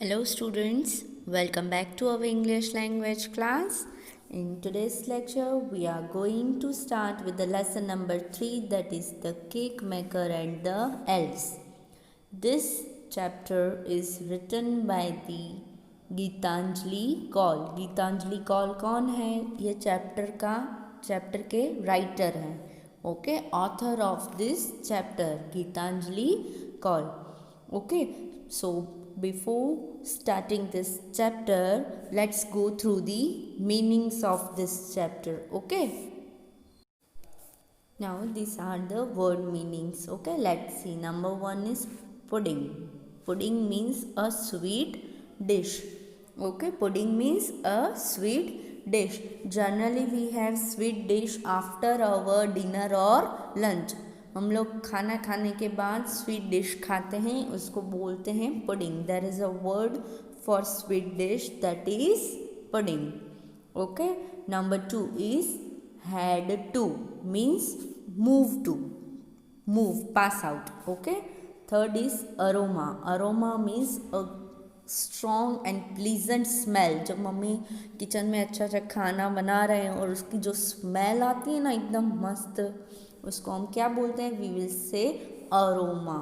Hello students, welcome back to our English language class. In today's lecture, we are going to start with the lesson number 3, that is the cake maker and the elves. This chapter is written by the Geetanjali Kaul. Geetanjali Kaul कौन है? ये chapter के writer हैं. Okay, author of this chapter Geetanjali Kaul. Okay, so before starting this chapter, let's go through the meanings of this chapter. Okay, now these are the word meanings. Okay, let's see. Number one is pudding. Pudding means a sweet dish. Okay, pudding means a sweet dish. Generally we have sweet dish after our dinner or lunch. हम लोग खाना खाने के बाद sweet dish खाते हैं, उसको बोलते हैं pudding. There is a word for sweet dish, that is pudding. Okay, number 2 is head to, means move, pass out. Okay, third is aroma. Aroma means a strong and pleasant smell. जब mummy kitchen में अच्छा खाना बना रहे हैं और उसकी जो स्मेल आती है ना एकदम मस्त, उसको हम क्या बोलते हैं? We will say aroma.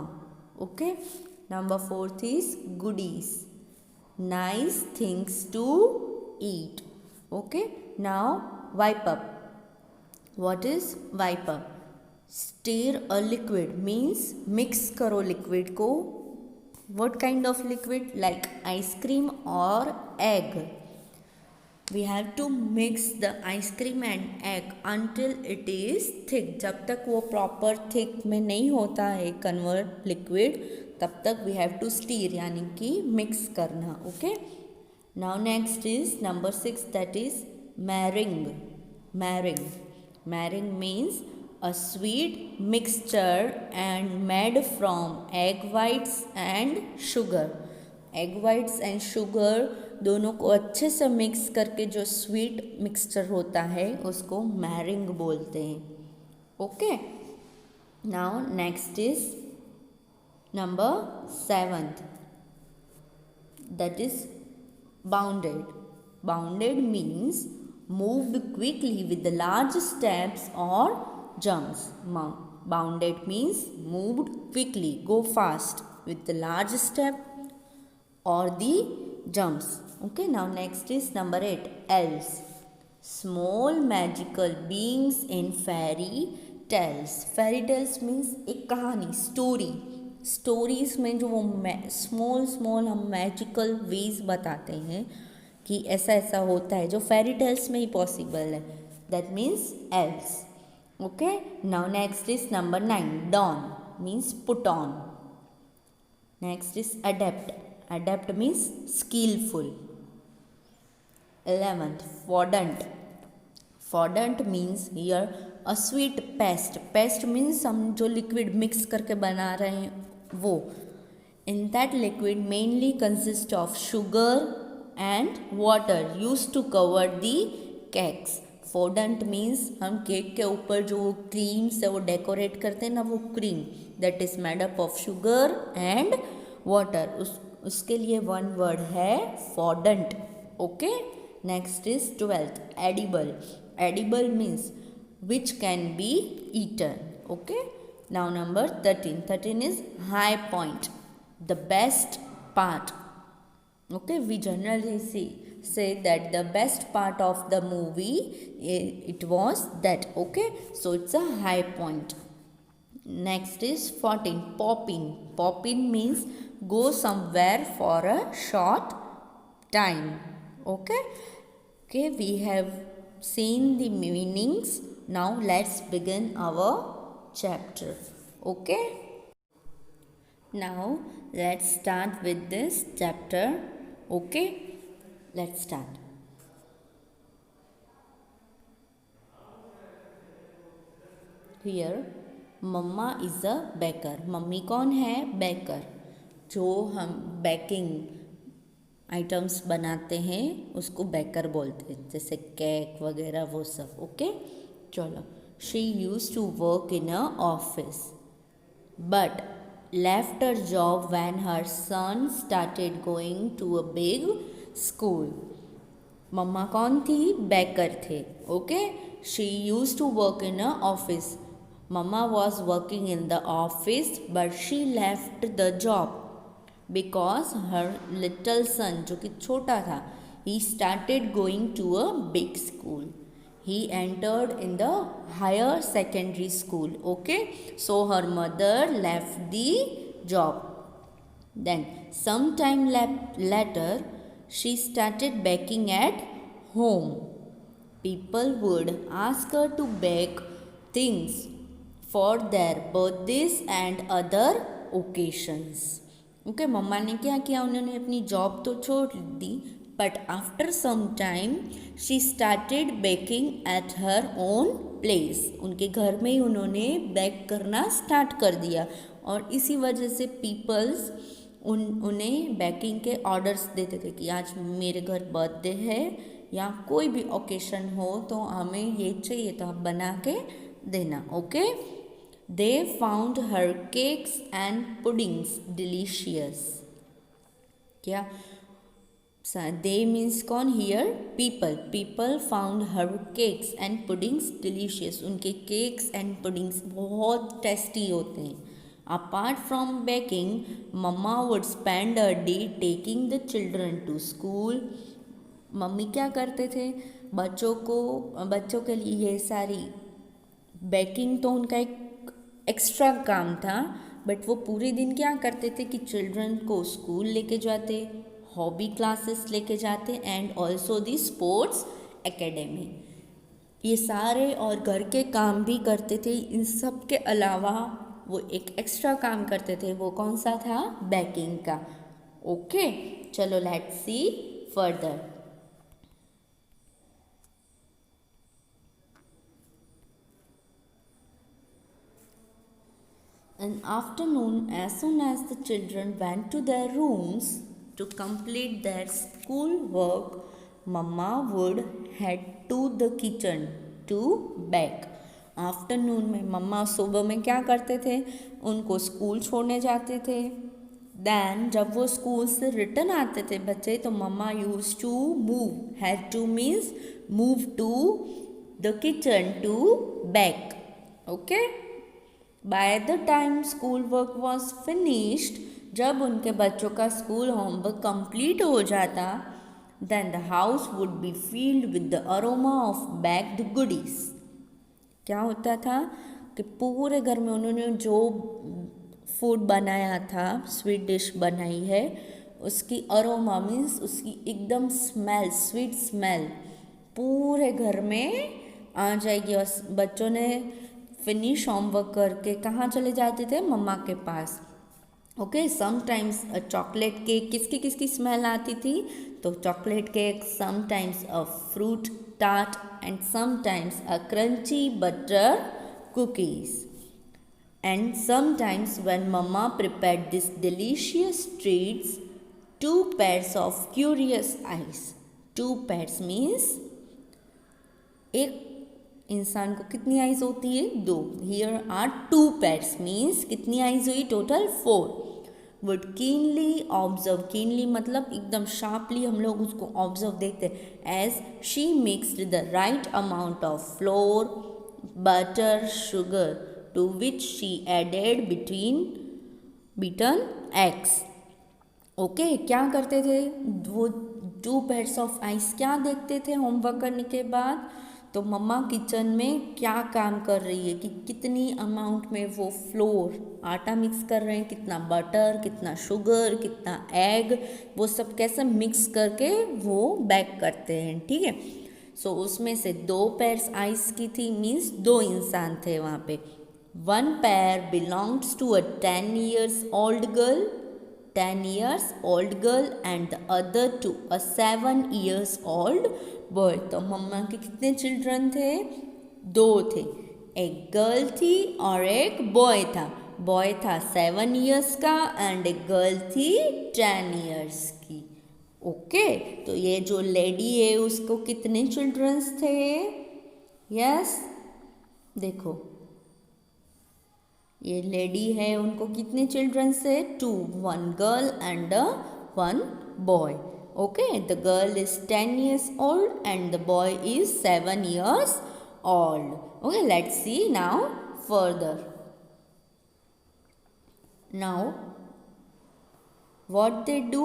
Okay, number 4 is goodies, nice things to eat. Okay, now whip up. What is whip up? Stir a liquid, means mix करो लिक्विड को. What kind of liquid? Like ice cream और egg. We have to mix the ice cream and egg until it is thick. जब तक वो proper thick में नहीं होता है convert liquid, तब तक we have to stir, यानी कि mix करना. Okay, now next is number 6, that is meringue means a sweet mixture and made from egg whites and sugar. Egg whites and sugar दोनों को अच्छे से मिक्स करके जो स्वीट मिक्सचर होता है उसको मैरिंग बोलते हैं. Okay, now next is number 7, that is bounded means moved quickly with the large steps और jumps. Bounded means moved quickly, go fast with the large step or the jumps. Okay, now next is number 8, elves. Small magical beings in fairy tales. Fairy tales means एक कहानी, stories में जो वो small हम magical veg बताते हैं कि ऐसा ऐसा होता है, जो फेरी टेल्स में ही पॉसिबल है. That means elves. Okay, now next is number 9, don means put on. Next is adapt means skillful. 11th, fondant means here a sweet paste means हम जो liquid mix करके बना रहे हैं वो. In that liquid mainly consists of sugar and water used to cover the cakes. fondant means हम cake के ऊपर जो क्रीम से वो डेकोरेट करते हैं ना, वो cream, that is made up of sugar and water. उसके लिए वन वर्ड है fondant. Okay, next is 12th, edible means which can be eaten. Okay, now number 13 is high point, the best part. Okay, we generally say that the best part of the movie, it was that. Okay, so it's a high point. Next is 14, pop in means go somewhere for a short time. Okay, we have seen the meanings. Now let's begin our chapter. Okay, now let's start with this chapter. Okay, let's start. Here mamma is a baker. Mummy कौन है? Baker. जो हम baking items बनाते हैं उसको baker बोलते हैं, जैसे केक वगैरह वो सब. ओके, चलो. She used to work in a office, but left her job when her son started going to a big school. Mamma कौन थी? बेकर थे. Okay, she used to work in a office. Mamma was working in the office but she left the job because her little son, जो कि छोटा था, he started going to a big school. He entered in the higher secondary school. Okay, so her mother left the job. Then sometime later she started baking at home. People would ask her to bake things for their birthdays and other occasions. Okay, मम्मा ने क्या किया, उन्होंने अपनी job तो छोड़ दी, but after some time she started baking at her own place. उनके घर में ही उन्होंने बेक करना स्टार्ट कर दिया और इसी वजह से पीपल्स उन्हें बेकिंग के ऑर्डर्स देते थे कि आज मेरे घर बर्थडे है या कोई भी ओकेशन हो तो हमें ये चाहिए तो आप बना के देना. Okay, they found her cakes and puddings delicious. क्या they means कौन? here people found her cakes and puddings delicious. उनके cakes and puddings बहुत टेस्टी होते हैं. apart from baking, mama would spend a day taking the children to school. Mummy क्या करते थे? बच्चों के लिए ये सारी बेकिंग तो उनका एक एक्स्ट्रा काम था, बट वो पूरे दिन क्या करते थे कि चिल्ड्रन को स्कूल लेके जाते, हॉबी क्लासेस लेके जाते and also the sports academy. ये सारे और घर के काम भी करते थे. इन सब के अलावा वो एक एक्स्ट्रा काम करते थे. वो कौन सा था? बेकिंग का. ओके, चलो let's see further. In afternoon, as soon as the children went to their rooms to complete their school work, Mama would head to the kitchen to bake. Afternoon में मम्मा सुबह में क्या करते थे? उनको स्कूल छोड़ने जाते थे. दैन जब वो स्कूल से रिटर्न आते थे बच्चे, तो mamma used to move. Had to means move to the kitchen to bake. Okay, by the time school work was finished, जब उनके बच्चों का स्कूल होमवर्क कंप्लीट हो जाता, then the house would be filled with the aroma of baked goodies. क्या होता था कि पूरे घर में उन्होंने जो फूड बनाया था, स्वीट डिश बनाई है, उसकी अरोमा मीन्स उसकी एकदम स्मेल, स्वीट स्मेल पूरे घर में आ जाएगी. और बच्चों ने फिनिश होमवर्क करके कहाँ चले जाते थे? मम्मा के पास. Okay, sometimes a chocolate cake. किसकी स्मेल आती थी? तो chocolate cake, sometimes a fruit tart and sometimes a crunchy butter cookies. And sometimes when mamma prepared this delicious treats, 2 pairs of curious eyes. 2 pairs means एक इंसान को कितनी eyes होती है? 2. हियर आर 2 pairs मीन्स कितनी eyes हुई? Total 4. Would keenly observe. Keenly मतलब एकदम शार्पली हम लोग उसको ऑब्जर्व देखते हैं. As she mixed the right amount of flour, butter, sugar, to which she added beaten eggs. Okay, क्या करते थे वो? 2 pairs ऑफ आइस क्या देखते थे होमवर्क करने के बाद? तो मम्मा किचन में क्या काम कर रही है कि कितनी अमाउंट में वो फ्लोर, आटा मिक्स कर रहे हैं, कितना बटर, कितना शुगर, कितना एग, वो सब कैसे मिक्स करके वो बेक करते हैं. ठीक है, सो उसमें से 2 pairs आइस की थी, मीन्स 2 इंसान थे वहाँ पे. 1 pair belongs to a 10 years old girl and the other to a 7 years old boy. तो मम्मा के कितने चिल्ड्रन थे? 2 थे. एक गर्ल थी और एक बॉय था. बॉय था 7 years का एंड एक गर्ल थी 10 years की. ओके, तो ये जो लेडी है उसको कितने चिल्ड्रंस थे? यस, देखो ये लेडी है, उनको कितने चिल्ड्रंस है? 2, 1 girl and 1 boy. Okay, the girl is 10 years old and the boy is 7 years old. Okay, let's see now further. Now what they do,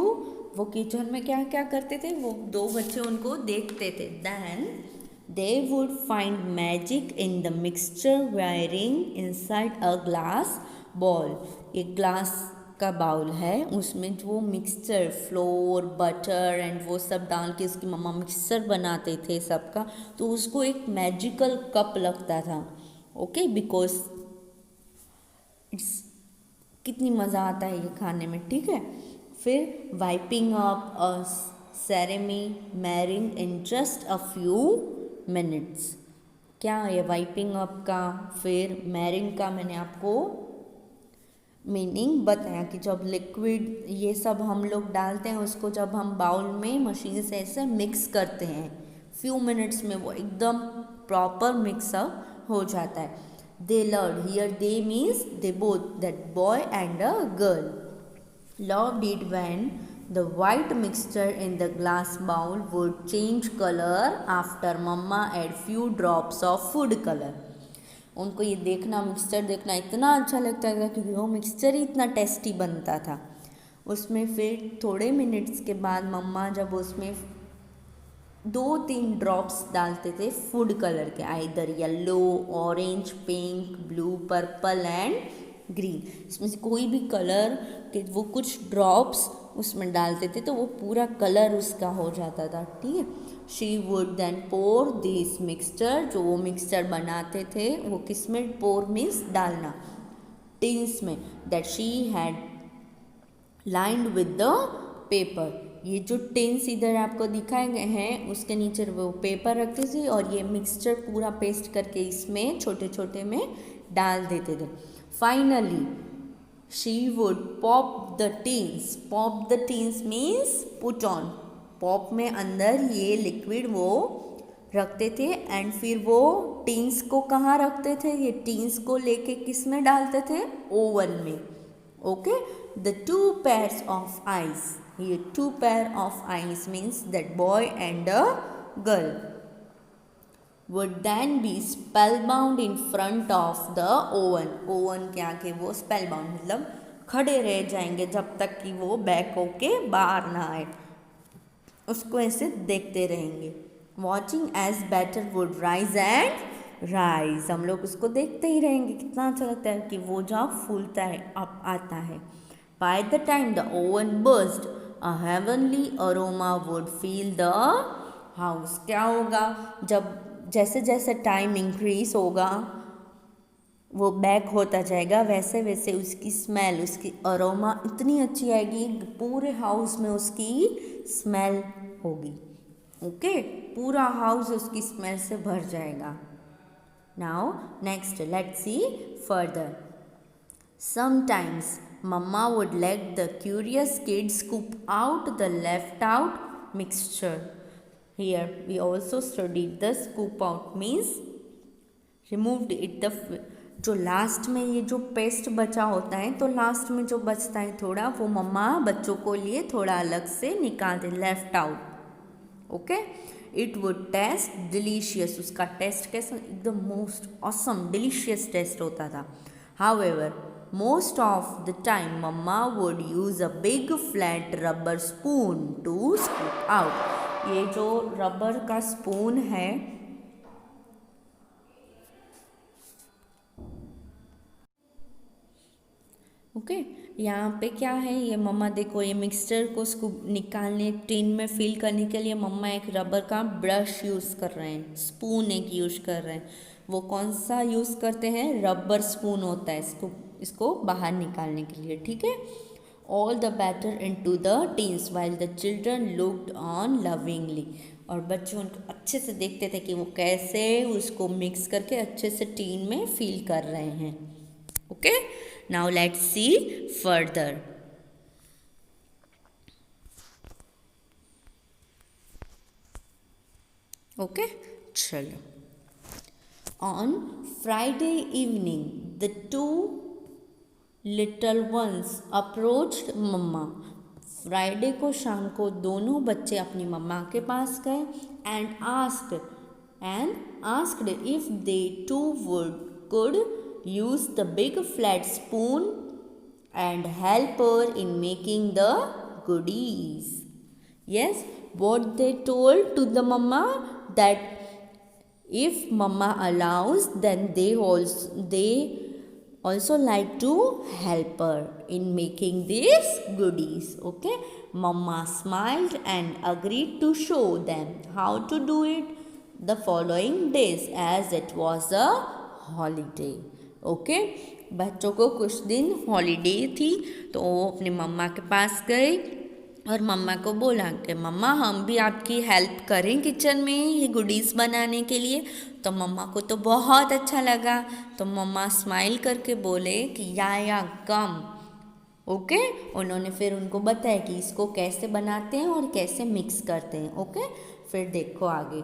वो किचन में क्या क्या करते थे? वो दो बच्चे उनको देखते थे. Then they would find magic in the mixture wearing inside a glass bowl. एक ग्लास का बाउल है, उसमें जो मिक्सचर फ्लोर बटर एंड वो सब डाल के उसकी मम्मा मिक्सचर बनाते थे सबका, तो उसको एक मैजिकल कप लगता था. ओके, बिकॉज इट्स कितनी मज़ा आता है ये खाने में. ठीक है, फिर whipping up a creamy meringue in just a few minutes. क्या है वाइपिंग अप का फिर मैरिंग का मैंने आपको मीनिंग बताया कि जब लिक्विड ये सब हम लोग डालते हैं उसको, जब हम बाउल में मशीन से ऐसे मिक्स करते हैं, फ्यू मिनट्स में वो एकदम प्रॉपर मिक्सअप हो जाता है. They learn here, they means they both, that boy and a girl loved it when the white mixture in the glass bowl would change color after mama add few drops of food color. उनको ये देखना, mixture देखना इतना अच्छा लगता था क्योंकि वो मिक्सचर ही इतना टेस्टी बनता था. उसमें फिर थोड़े मिनट्स के बाद मम्मा जब उसमें 2-3 ड्रॉप्स डालते थे फूड कलर के, either yellow, orange, pink, blue, purple and green. इसमें से कोई भी कलर के वो कुछ ड्रॉप्स उसमें डालते थे तो वो पूरा कलर उसका हो जाता था. ठीक है, she would then pour this mixture, जो वो मिक्सचर बनाते थे वो किस में पोर मीन्स डालना, टिन्स में, that she had lined with the paper. ये जो टिन्स इधर आपको दिखाए गए हैं उसके नीचे वो पेपर रखते थे और ये मिक्सचर पूरा पेस्ट करके इसमें छोटे छोटे में डाल देते थे. Finally she would pop the tins. Pop the tins means put on. Pop में अंदर ये लिक्विड वो रखते थे एंड फिर वो टिन्स को कहाँ रखते थे? ये टिन्स को लेके किस में डालते थे? ओवन में. Okay, the 2 pairs of eyes. ये 2 pair of eyes means that boy and a girl would then be spellbound in front of the oven. Oven के आगे वो spellbound मतलब खड़े रह जाएंगे जब तक कि वो बैक होके बाहर ना आए, उसको ऐसे देखते रहेंगे. Watching as batter would rise and rise. हम लोग उसको देखते ही रहेंगे, कितना अच्छा लगता है कि वो जब फूलता है अप आता है. Bye the time the oven burst a heavenly aroma would feel the house. क्या होगा? जब जैसे जैसे टाइम इंक्रीज होगा वो बैक होता जाएगा, वैसे वैसे उसकी स्मेल, उसकी अरोमा इतनी अच्छी आएगी, पूरे हाउस में उसकी स्मेल होगी. ओके, पूरा हाउस उसकी स्मेल से भर जाएगा. Now next let's see further. Sometimes mamma would let the curious kids scoop out the left out mixture. Here we also studied the scoop out means removed it the जो last में ये जो paste बचा होता है तो last में जो बचता है थोड़ा वो मम्मा बच्चों को लिए थोड़ा अलग से निकाल दे, left out. Okay, it would taste delicious. उसका टेस्ट कैसा? एकदम मोस्ट ऑसम डिलीशियस टेस्ट होता था. However most of the time mama would use a big flat rubber spoon to scoop out. ये जो रबर का स्पून है ओके, यहाँ पे क्या है, ये मम्मा देखो ये मिक्सचर को स्कूप निकालने टिन में फिल करने के लिए मम्मा एक रबर का ब्रश यूज़ कर रहे हैं, स्पून एक यूज़ कर रहे हैं. वो कौन सा यूज़ करते हैं? रबर स्पून होता है इसको बाहर निकालने के लिए. ठीक है, all the batter into the tins while the children looked on lovingly. और बच्चे उनको अच्छे से देखते थे कि वो कैसे उसको मिक्स करके अच्छे से टीन में फिल कर रहे हैं. Okay, now let's see further. Okay, चलो. On Friday evening, the two little ones approached mamma. Friday को शाम को दोनों बच्चे अपनी मम्मा के पास गए and asked if they two would could use the big flat spoon and help her in making the goodies. Yes, what they told to the mama, that if mama allows, then they also like to help her in making these goodies. Okay, mama smiled and agreed to show them how to do it the following days as it was a holiday. Okay, बच्चों को कुछ दिन holiday थी तो वो अपने मम्मा के पास गए और मम्मा को बोला कि मम्मा हम भी आपकी हेल्प करें किचन में ये गुडीज़ बनाने के लिए। तो मम्मा को तो बहुत अच्छा लगा, तो मम्मा स्माइल करके बोले कि या कम। ओके, उन्होंने फिर उनको बताया कि इसको कैसे बनाते हैं और कैसे मिक्स करते हैं। ओके, फिर देखो आगे।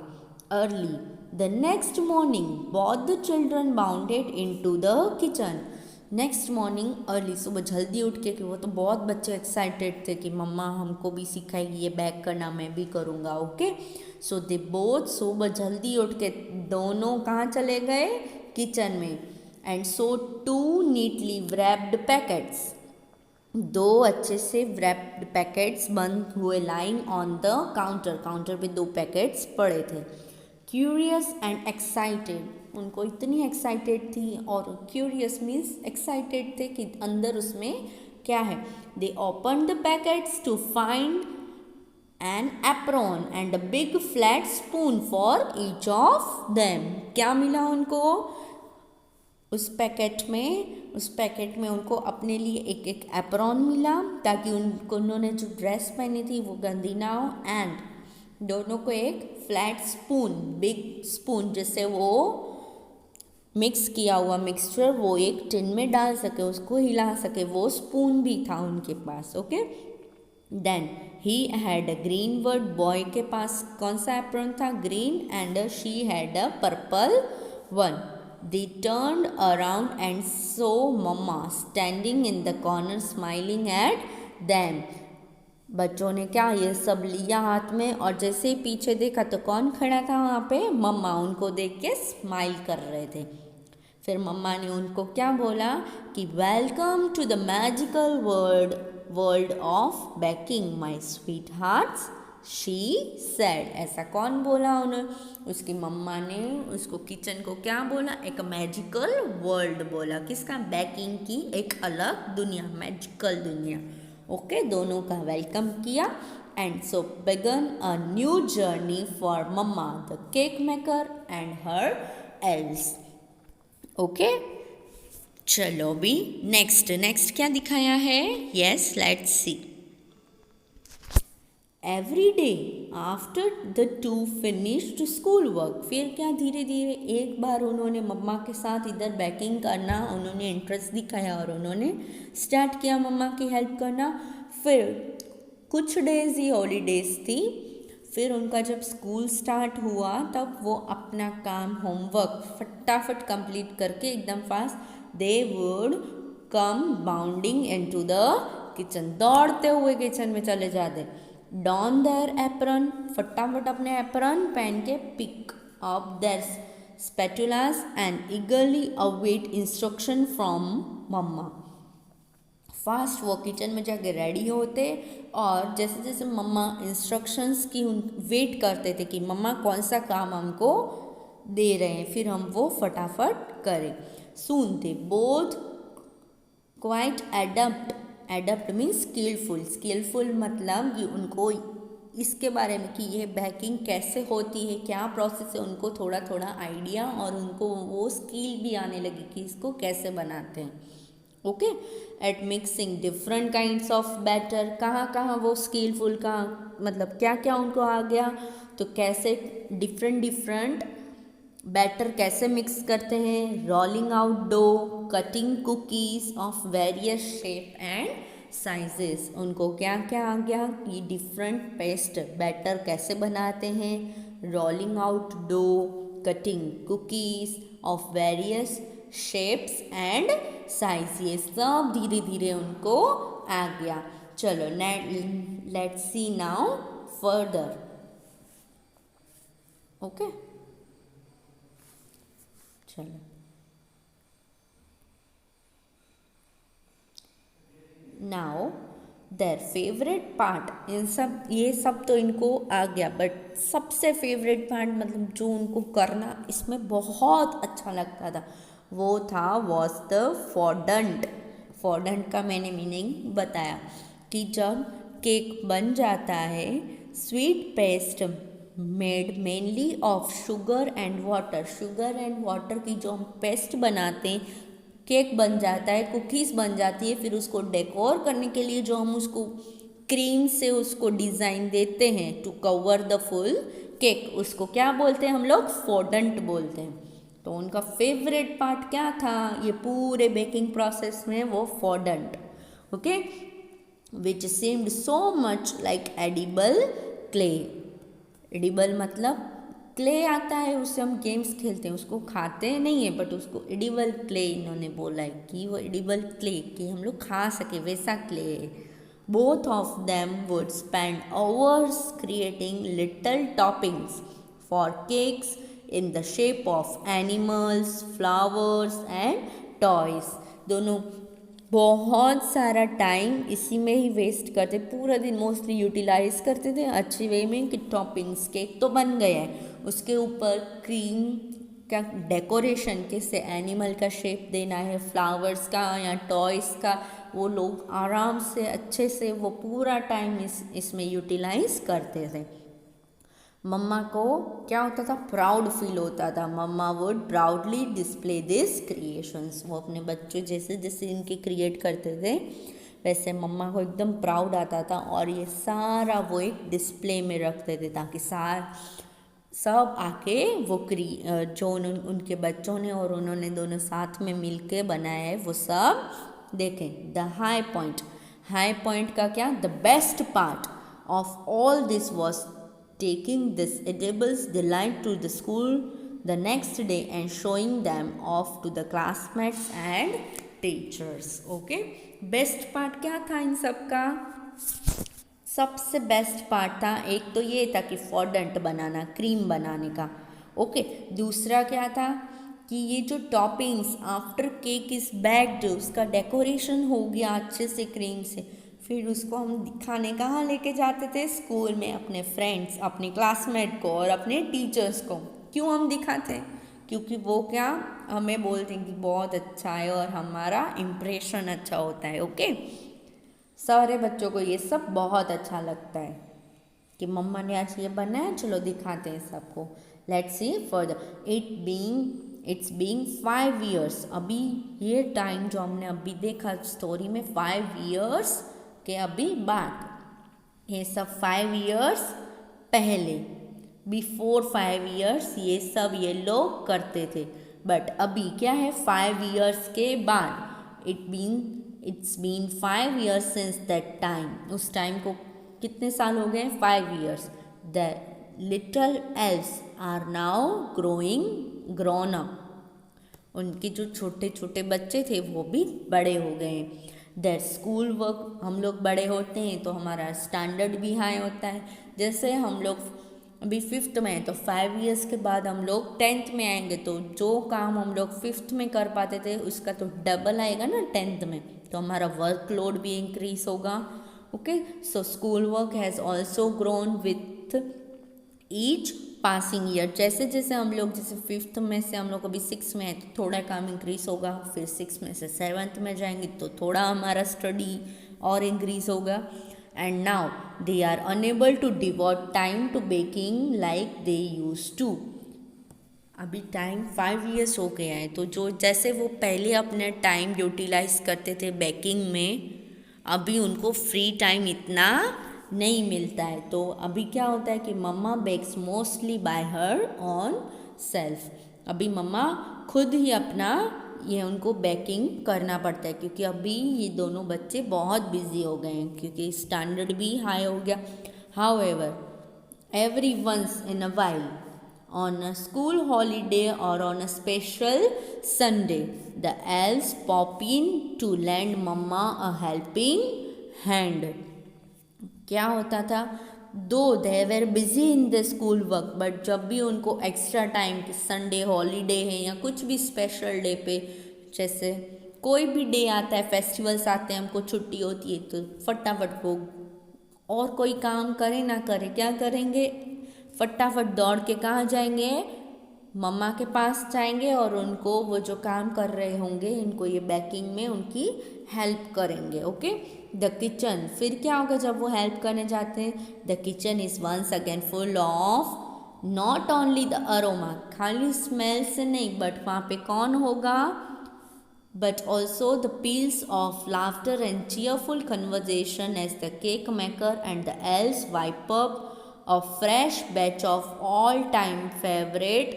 Early the next morning both the children bounded into the kitchen. Next morning early, सुबह जल्दी उठ के, कि वो तो बहुत बच्चे एक्साइटेड थे कि मम्मा हमको भी सिखाएगी ये बैक करना, मैं भी करूँगा। ओके, सो दे बोथ, सुबह जल्दी उठ के दोनों कहाँ चले गए? किचन में। And so two neatly wrapped packets, दो अच्छे से wrapped पैकेट्स बंद हुए lying on the counter. Counter पे दो पैकेट्स पड़े थे। क्यूरियस एंड एक्साइटेड, उनको इतनी एक्साइटेड थी, और क्यूरियस मीन्स एक्साइटेड थे कि अंदर उसमें क्या है। They open the packets to find an apron and a big flat spoon for each of them. क्या मिला उनको उस पैकेट में उनको अपने लिए एक एक एप्रॉन मिला, ताकि उन्होंने जो ड्रेस पहनी थी वो गंदी ना हो। एंड दोनों को एक फ्लैट स्पून, बिग स्पून, जिससे वो मिक्स किया हुआ मिक्सचर वो एक टिन में डाल सके, उसको हिला सके, वो स्पून भी था उनके पास। Okay, then he had a green word, boy के पास कौन सा एप्रॉन था? Green, and she had a purple one. They turned around and saw Mama standing in the corner smiling at them. बच्चों ने क्या ये सब लिया हाथ में, और जैसे ही पीछे देखा तो कौन खड़ा था वहाँ पे? मम्मा उनको देख के स्माइल कर रहे थे। फिर मम्मा ने उनको क्या बोला कि welcome to the magical world of baking my sweethearts, she said. ऐसा कौन बोला उन्हें? उसकी मम्मा ने उसको किचन को क्या बोला? एक मैजिकल वर्ल्ड बोला। किसका? बेकिंग की एक अलग दुनिया, मैजिकल दुनिया। ओके, दोनों का वेलकम किया। And so began a new journey for mamma the cake maker and her elves. Okay, चलो भी नेक्स्ट क्या दिखाया है? Yes, let's see. Every day after the two finished school work, फिर क्या धीरे धीरे एक बार उन्होंने मम्मा के साथ इधर बेकिंग करना उन्होंने इंटरेस्ट दिखाया और उन्होंने स्टार्ट किया मम्मा की हेल्प करना। फिर कुछ डेज ही हॉलीडेज थी, फिर उनका जब स्कूल स्टार्ट हुआ तब वो अपना काम होमवर्क फटाफट कंप्लीट करके एकदम fast they would come bounding into the kitchen, दौड़ते हुए किचन में चले जाते। डॉन देयर एप्रन, फटाफट अपने एप्रन पहन के pick up their spatulas and eagerly await instruction from mamma. Fast वो किचन में जाके रेडी होते और जैसे जैसे मम्मा इंस्ट्रक्शंस की वेट करते थे कि मम्मा कौन सा काम हमको दे रहे हैं, फिर हम वो फटाफट करें। Soon they both quite adept means skillful मतलब कि उनको इसके बारे में कि ये बेकिंग कैसे होती है, क्या प्रोसेस है, उनको थोड़ा थोड़ा आइडिया और उनको वो स्किल भी आने लगी कि इसको कैसे बनाते हैं। Okay, at mixing different kinds of batter, कहाँ वो स्किलफुल, कहाँ मतलब क्या क्या उनको आ गया, तो कैसे डिफरेंट बैटर कैसे मिक्स करते हैं, rolling out dough, cutting cookies of various shape and sizes, उनको क्या क्या आ गया कि डिफरेंट पेस्ट बैटर कैसे बनाते हैं, rolling out dough, cutting cookies of various shapes and size, ये सब धीरे धीरे उनको आ गया। चलो let's see now further. Okay, चलो नाउ देयर फेवरेट पार्ट, इन सब ये सब तो इनको आ गया, बट सबसे फेवरेट पार्ट मतलब जो उनको करना इसमें बहुत अच्छा लगता था वो था वॉज द फॉर्डंट। फॉर्डंट का मैंने मीनिंग बताया कि जब केक बन जाता है, sweet paste made mainly of sugar and water, sugar and water की जो हम पेस्ट बनाते हैं, केक बन जाता है, कुकीज़ बन जाती है, फिर उसको डेकोर करने के लिए जो हम उसको क्रीम से उसको डिज़ाइन देते हैं to cover the full cake, उसको क्या बोलते हैं हम लोग? फॉर्डंट बोलते हैं। तो उनका फेवरेट पार्ट क्या था ये पूरे बेकिंग प्रोसेस में? वो fondant. Okay, which seemed so much like edible clay. Edible मतलब क्ले आता है, उससे हम गेम्स खेलते हैं, उसको खाते नहीं है, बट उसको एडिबल क्ले इन्होंने बोला है कि वो एडिबल क्ले कि हम लोग खा सके वैसा क्ले है। Both of them would spend hours creating little toppings for cakes in the shape of animals, flowers and toys. दोनों बहुत सारा टाइम इसी में ही वेस्ट करते, पूरा दिन मोस्टली यूटिलाइज करते थे अच्छी वे में कि टॉपिंग्स केक तो बन गया है, उसके ऊपर क्रीम का डेकोरेशन कैसे एनिमल का शेप देना है, फ्लावर्स का या टॉयज़ का, वो लोग आराम से अच्छे से वो पूरा टाइम इसमें यूटिलाइज करते थे। मम्मा को क्या होता था? प्राउड फील होता था। Mamma would proudly display this creations, वो अपने बच्चों जैसे जैसे इनके क्रिएट करते थे वैसे मम्मा को एकदम प्राउड आता था, और ये सारा वो एक डिस्प्ले में रखते थे ताकि सब आके वो जो उनके बच्चों ने और उन्होंने दोनों साथ में मिलके बनाया है वो सब देखें। द हाई पॉइंट का क्या? The best part of all this was taking this edibles delight to the school the next day and showing them off to the classmates and teachers. Okay, best part क्या था इन सब का? सबसे best part था, एक तो ये था कि फॉर्डंट बनाना, क्रीम बनाने का। ओके, दूसरा क्या था कि ये जो toppings after cake is baked, उसका डेकोरेशन हो गया अच्छे से क्रीम से, फिर उसको हम दिखाने कहाँ लेके जाते थे? स्कूल में, अपने फ्रेंड्स, अपने क्लासमेट को और अपने टीचर्स को। क्यों हम दिखाते हैं? क्योंकि वो क्या हमें बोलते हैं कि बहुत अच्छा है और हमारा इम्प्रेशन अच्छा होता है। ओके, सारे बच्चों को ये सब बहुत अच्छा लगता है कि मम्मा ने आज ये बनाया, चलो दिखाते हैं सबको। Let's see further. It's being 5 years, अभी ये टाइम जो हमने अभी देखा स्टोरी में 5 years के अभी बाद, ये सब 5 years पहले, बिफोर 5 years ये सब ये लोग करते थे, बट अभी क्या है 5 years के बाद। It's been 5 years since that time, उस टाइम को कितने साल हो गए? 5 years। The little elves are now grown up, उनके जो छोटे छोटे बच्चे थे वो भी बड़े हो गए हैं। दैट स्कूल वर्क, हम लोग बड़े होते हैं तो हमारा स्टैंडर्ड भी हाई होता है। जैसे हम लोग अभी 5th में हैं तो 5 years के बाद हम लोग 10th में आएंगे, तो जो काम हम लोग 5th में कर पाते थे उसका तो डबल आएगा ना 10th में, तो हमारा वर्कलोड भी इंक्रीज होगा। Okay, so school work has also grown with each passing year. जैसे जैसे हम लोग जैसे 5th में से हम लोग अभी 6th में है तो थोड़ा काम इंक्रीज होगा, फिर 6th में से 7th में जाएंगे तो थोड़ा हमारा स्टडी और इंक्रीज होगा। And now they are unable to devote time to baking like they use to. अभी टाइम 5 years हो गया है, तो जो जैसे वो पहले अपने टाइम यूटिलाइज करते थे बेकिंग में, अभी उनको फ्री टाइम इतना नहीं मिलता है। तो अभी क्या होता है कि mamma bakes mostly by her own self, अभी मम्मा खुद ही अपना ये उनको बेकिंग करना पड़ता है, क्योंकि अभी ये दोनों बच्चे बहुत बिजी हो गए हैं, क्योंकि स्टैंडर्ड भी हाई हो गया। However every once in a while on a school holiday or on a special Sunday. The elves pop in to lend Mama a helping hand. क्या होता था, दो they were busy in the school work, but जब भी उनको extra time कि Sunday holiday है या कुछ भी स्पेशल डे पे, जैसे कोई भी डे आता है, फेस्टिवल्स आते हैं, हमको छुट्टी होती है, तो फटाफट वो और कोई काम करे ना करे क्या करेंगे, फटाफट दौड़ के कहाँ जाएंगे, मम्मा के पास जाएंगे और उनको वो जो काम कर रहे होंगे इनको ये बेकिंग में उनकी हेल्प करेंगे. ओके, द किचन, फिर क्या होगा जब वो हेल्प करने जाते हैं, the kitchen is once again full of not only the aroma, खाली स्मेल से नहीं, बट वहाँ पे कौन होगा, but also the peals of laughter and cheerful conversation as the cake maker and the elves wipe up a fresh batch of all-time favorite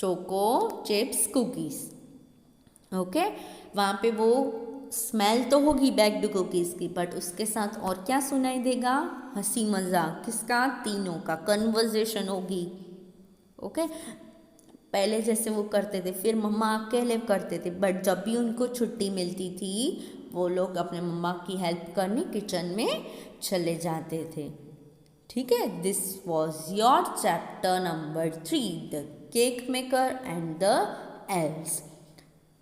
choco chips cookies. Okay, वहाँ पे वो स्मेल तो होगी बेक्ड कुकीज़ की, but उसके साथ और क्या सुनाई देगा, हंसी मजाक, किसका, तीनों का, कन्वर्जेशन होगी. ओके, पहले जैसे वो करते थे, फिर मम्मा अकेले करते थे, बट जब भी उनको छुट्टी मिलती थी वो लोग अपने मम्मा की हेल्प करने किचन में चले जाते थे. ठीक है, this was your chapter number 3, the cake maker and the elves.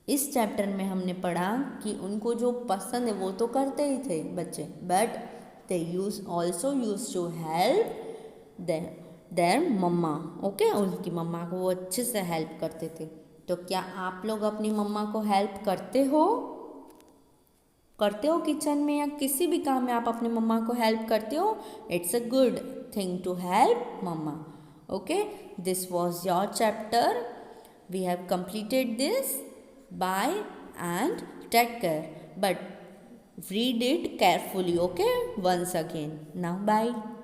इस चैप्टर में हमने पढ़ा कि उनको जो पसंद है वो तो करते ही थे बच्चे, but they also use to help their mamma. Okay, उनकी मम्मा को वो अच्छे से हेल्प करते थे. तो क्या आप लोग अपनी मम्मा को हेल्प करते हो किचन में या किसी भी काम में आप अपनी मम्मा को हेल्प करते हो? It's a good thing to help mamma. Okay, this was your chapter. We have completed this. Bye and take care, but read it carefully. Okay, once again. Now bye.